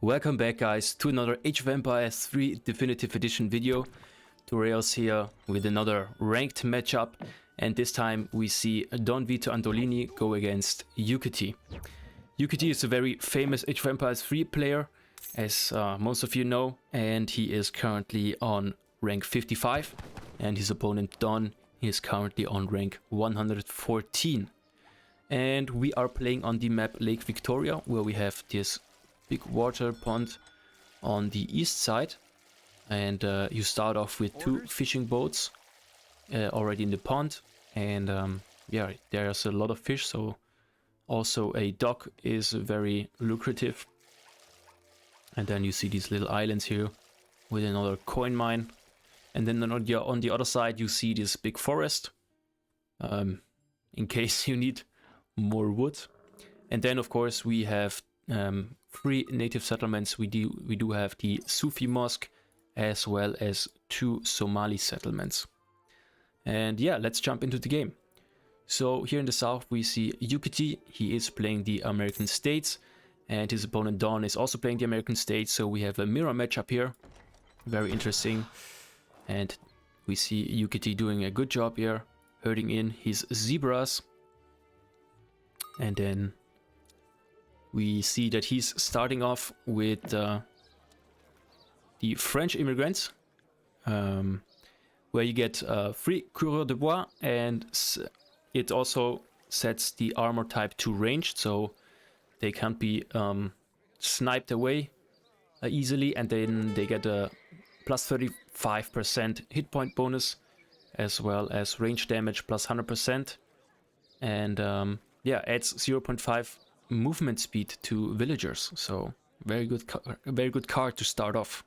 Welcome back guys to another Age of Empires 3 Definitive Edition video. Tutorials here with another ranked matchup, and this time we see DonVitoAndolini go against Yukietty. Yukietty is a very famous Age of Empires 3 player, as most of you know, and he is currently on rank 55, and his opponent Don is currently on rank 114. And we are playing on the map Lake Victoria, where we have this big water pond on the east side, and you start off with two fishing boats already in the pond, and yeah, there's a lot of fish, so also a dock is very lucrative. And then you see these little islands here with another coin mine, and then on the other side you see this big forest in case you need more wood. And then of course we have 3 native settlements. We do have the Sufi mosque as well as 2 Somali settlements. And yeah, let's jump into the game. So here in the south we see Yukietty. He is playing the American states, and his opponent Don is also playing the American states, so we have a mirror matchup here. Very interesting. And we see Yukietty doing a good job here, herding in his zebras. And then we see that he's starting off with the French immigrants, where you get free coureur de bois, and it also sets the armor type to ranged, so they can't be sniped away easily, and then they get a plus 35% hit point bonus, as well as range damage plus 100%, and yeah, adds 0.5 movement speed to villagers, so very good card to start off.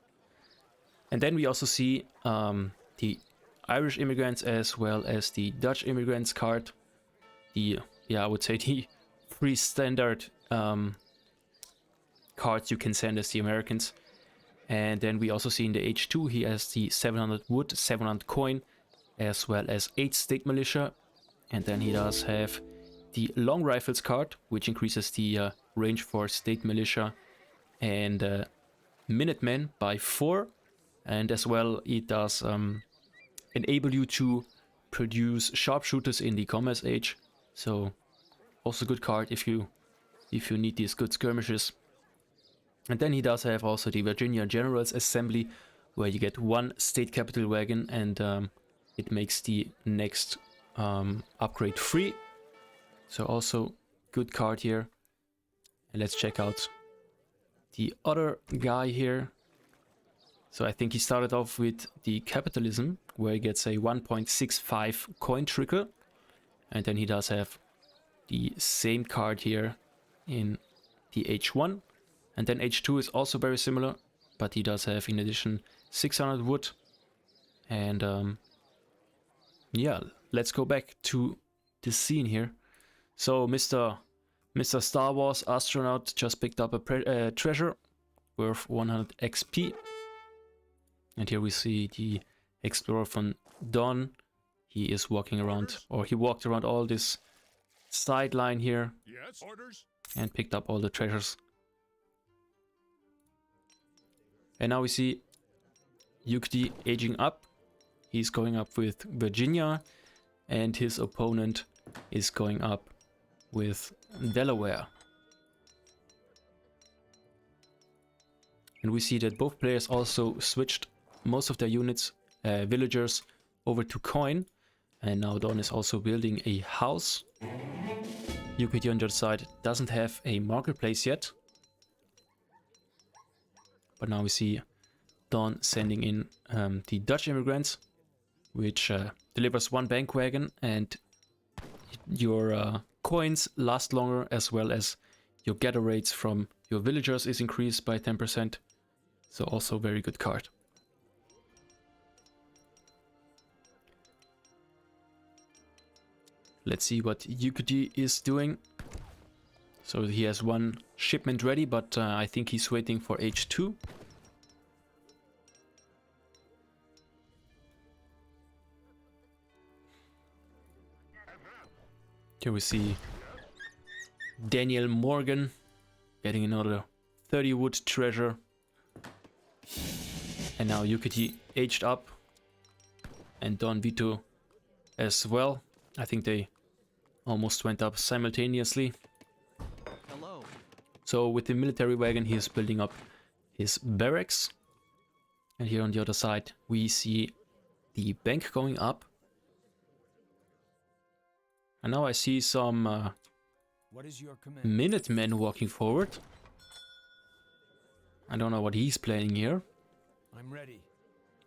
And then we also see the Irish immigrants as well as the Dutch immigrants card. The, yeah, I would say the 3 standard cards you can send as the Americans. And then we also see in the H2 he has the 700 wood, 700 coin, as well as 8 state militia. And then he does have the long rifles card, which increases the range for state militia and Minutemen by 4, and as well it does enable you to produce sharpshooters in the commerce age, so also good card if you need these good skirmishes. And then he does have also the Virginia Generals Assembly, where you get 1 state capital wagon, and it makes the next upgrade free. So also good card here. And let's check out the other guy here. So I think he started off with the capitalism, where he gets a 1.65 coin trigger. And then he does have the same card here in the H1. And then H2 is also very similar, but he does have in addition 600 wood. And yeah, let's go back to the scene here. So Mr. Star Wars astronaut just picked up a treasure worth 100 XP. And here we see the explorer from Don. He is walking around, or he walked around all this sideline here. Yes, orders. And picked up all the treasures. And now we see Yukietty aging up. He's going up with Virginia, and his opponent is going up with Delaware. And we see that both players also switched most of their units, villagers, over to coin. And now Don is also building a house. Yukietty on the other side doesn't have a marketplace yet. But now we see Don sending in the Dutch immigrants, which delivers 1 bank wagon, and your coins last longer, as well as your gather rates from your villagers is increased by 10%. So also very good card. Let's see what Yukietty is doing. So he has 1 shipment ready, but I think he's waiting for H2. Here we see Daniel Morgan getting another 30 wood treasure. And now Yukietty aged up. And DonVito as well. I think they almost went up simultaneously. Hello. So with the military wagon, he is building up his barracks. And here on the other side, we see the bank going up. And now I see some What is your command? Minutemen walking forward. I don't know what he's playing here. I'm ready.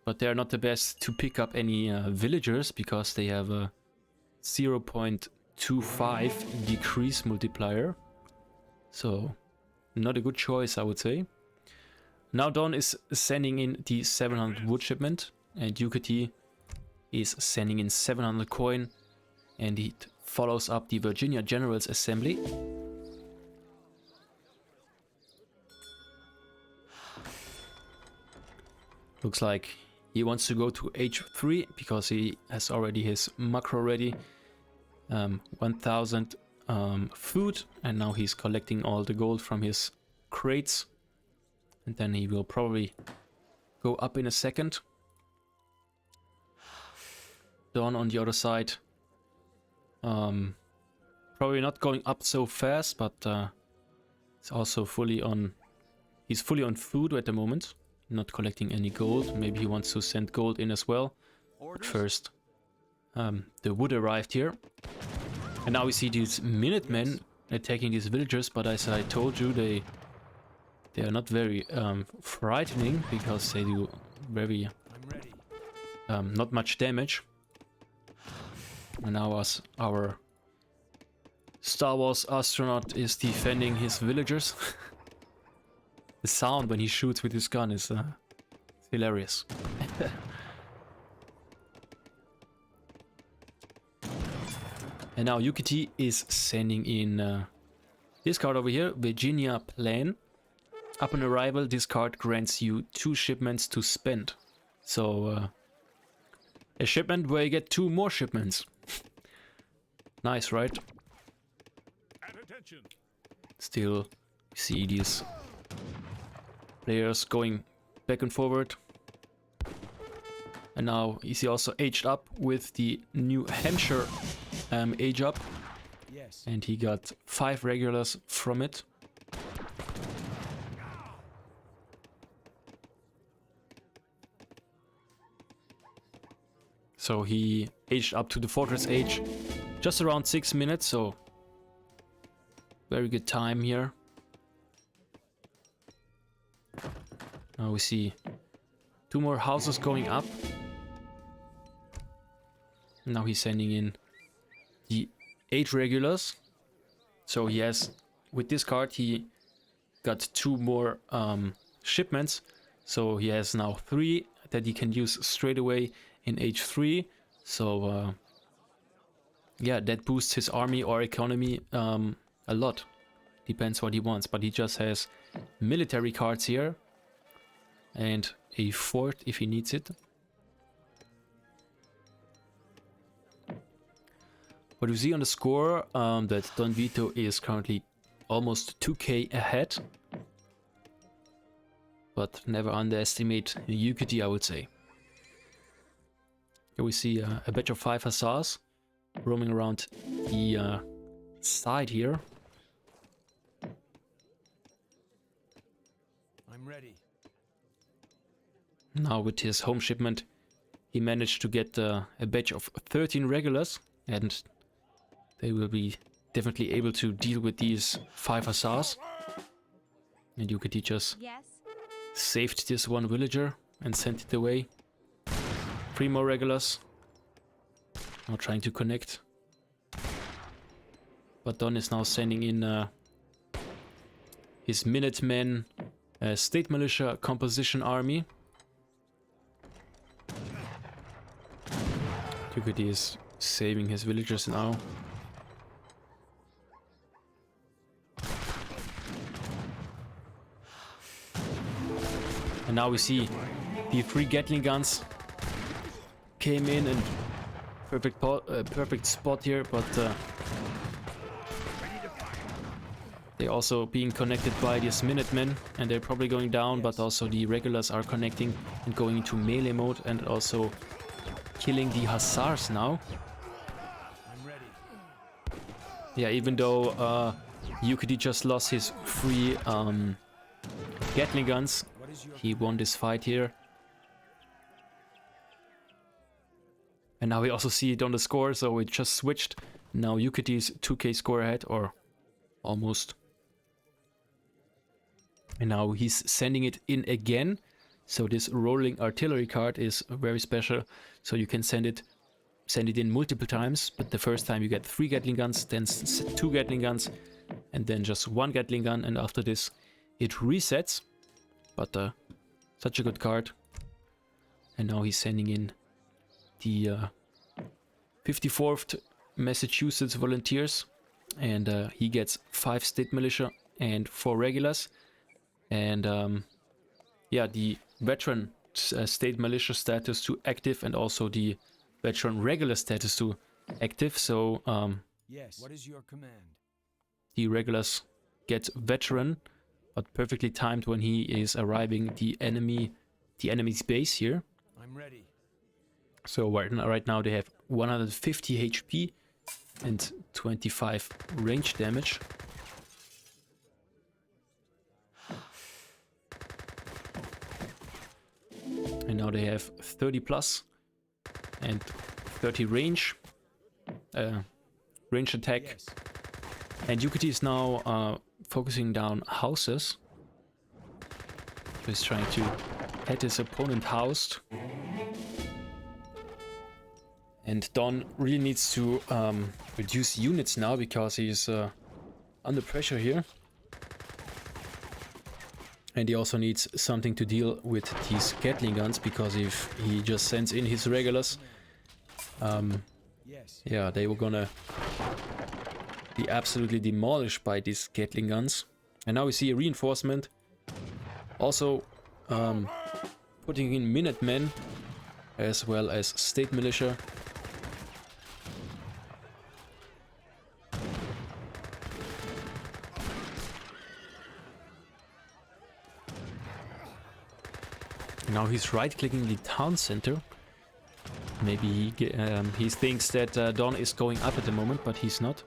But they're not the best to pick up any villagers because they have a 0.25 decrease multiplier. So, not a good choice, I would say. Now Don is sending in the 700 wood shipment, and Yukietty is sending in 700 coin, and it follows up the Virginia Generals Assembly. Looks like he wants to go to H3 because he has already his macro ready. 1000 food, and now he's collecting all the gold from his crates. And then he will probably go up in a second. Dawn on the other side. Probably not going up so fast, but it's also fully on... He's fully on food at the moment. Not collecting any gold. Maybe he wants to send gold in as well. But first, the wood arrived here. And now we see these Minutemen attacking these villagers, but as I told you, they are not very frightening because they do very not much damage. And now our Star Wars astronaut is defending his villagers. The sound when he shoots with his gun is hilarious. And now Yukietty is sending in this card over here, Virginia Plan. Upon arrival, this card grants you 2 shipments to spend. So, a shipment where you get 2 more shipments. Nice, right? Still, see these players going back and forward. And now is he also aged up with the New Hampshire age up. Yes. And he got 5 regulars from it. So he aged up to the Fortress age just around 6 minutes, so very good time here. Now we see 2 more houses going up. Now he's sending in the 8 regulars. So he has, with this card, he got 2 more shipments. So he has now 3 that he can use straight away in H3. So yeah, that boosts his army or economy a lot. Depends what he wants, but he just has military cards here and a fort if he needs it. What we see on the score, that DonVito is currently almost 2k ahead. But never underestimate Yukietty, I would say. Here we see a batch of 5 hussars roaming around the side here. I'm ready. Now with his home shipment, he managed to get a batch of 13 regulars, and they will be definitely able to deal with these 5 hussars. And Yukietty just saved this 1 villager and sent it away. 3 more regulars. Now trying to connect. But Don is now sending in his Minutemen State Militia Composition Army. Yukietty is saving his villagers now. And now we see the 3 Gatlin guns came in and perfect spot here, but They're also being connected by these Minutemen, and they're probably going down, but also the regulars are connecting and going into melee mode and also killing the Hussars now. I'm ready. Yeah, even though Yukietty just lost his 3 Gatling guns, What is your he won this fight here. And now we also see it on the score, so it just switched. Now Yukietty's 2k score ahead, or almost. And now he's sending it in again. So this rolling artillery card is very special. So you can send it in multiple times. But the first time you get 3 Gatling guns, then 2 Gatling guns, and then just 1 Gatling gun. And after this, it resets. But such a good card. And now he's sending in the 54th Massachusetts Volunteers. And he gets 5 State Militia and 4 Regulars. And yeah, the veteran State Militia status to active, and also the veteran regular status to active. So Yes. What is your command? the regulars get veteran, but perfectly timed when he is arriving the enemy's base here. I'm ready. So right now they have 150 HP and 25 range damage. And now they have 30 plus and 30 range attack. Yes. And Yukietty is now focusing down houses. He's trying to get his opponent housed. And Don really needs to reduce units now, because he's under pressure here. And he also needs something to deal with these Gatling guns, because if he just sends in his regulars, Yes. yeah, they were gonna be absolutely demolished by these Gatling guns. And now we see a reinforcement. Also putting in Minutemen as well as State Militia. Now he's right-clicking the town center. Maybe he thinks that Don is going up at the moment, but he's not.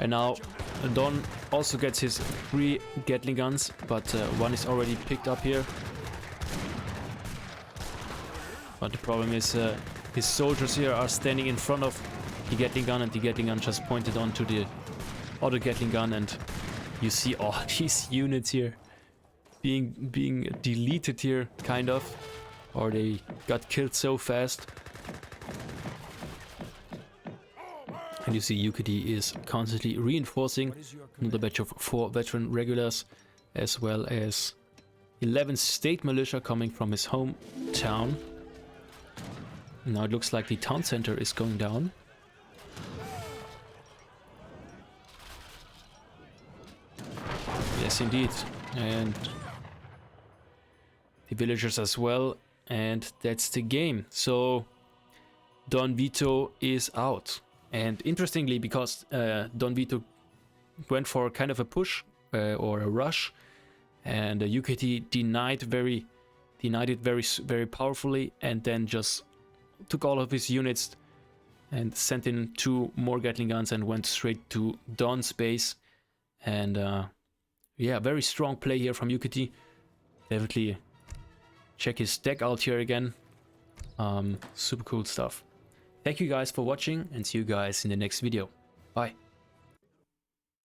And now Don also gets his 3 Gatling guns, but one is already picked up here. But the problem is his soldiers here are standing in front of the Gatling gun, and the Gatling gun just pointed onto the other Gatling gun, and you see all these units here being deleted here, kind of, or they got killed so fast. And you see Yukietty is constantly reinforcing another batch of 4 veteran regulars, as well as 11 State Militia coming from his hometown. Now it looks like the town center is going down. Yes, indeed. And the villagers as well. And that's the game. So DonVito is out. And interestingly, because DonVito went for kind of a push or a rush, and Yukietty denied it very powerfully, and then just took all of his units and sent in 2 more Gatling guns and went straight to Don's base. And yeah, very strong play here from Yukietty. Definitely check his deck out here again. Super cool stuff. Thank you guys for watching, and see you guys in the next video. Bye.